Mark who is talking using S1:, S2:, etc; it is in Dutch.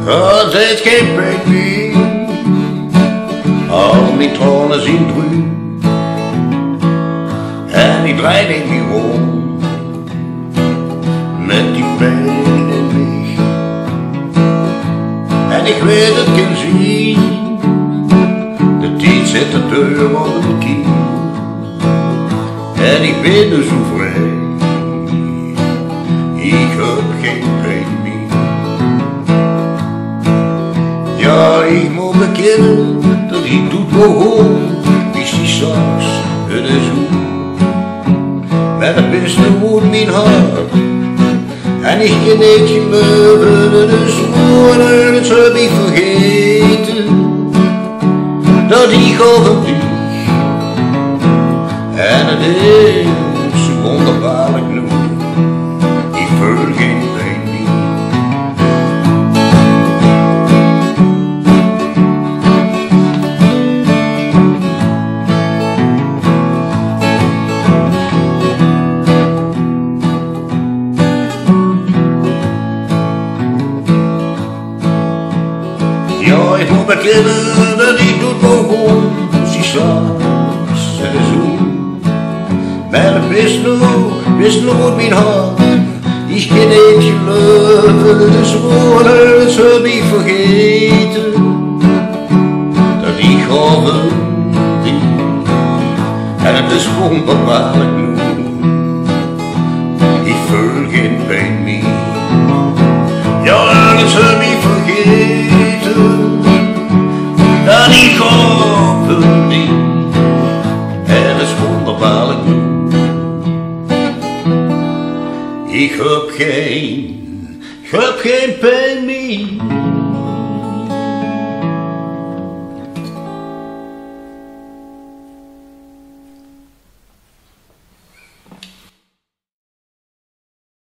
S1: Cause het geen break me als mijn tranen zien druk en ik draai denk niet om met die pijn in mij en ik weet het kan zien de tijd zet de deur op de kiel en ik ben dus zo vrij ik heb geen pijn meer. Ja, ik moet bekennen dat ik doet behoor, is die straks het is goed. Met het beste woord mijn hart, en ik geneet je me, dus woorden, het heb ik vergeten, dat ik over dich, en het is wonderbaarlijk genoeg, ik voel geen pijn meer. Ja, ik moet bekennen dat ik doet begon, zie straks het is goed. Maar het best nog mijn hart, ik ken niet je leven, dus woorden, het heb ik vergeten, dat ik over die, en het is wonderbaarlijk genoeg, ik voel geen pijn meer. Ja, het heb ik vergeten, dat ik hoop niet, en het is wonderbaarlijk genoeg. Ik heb geen pijn meer.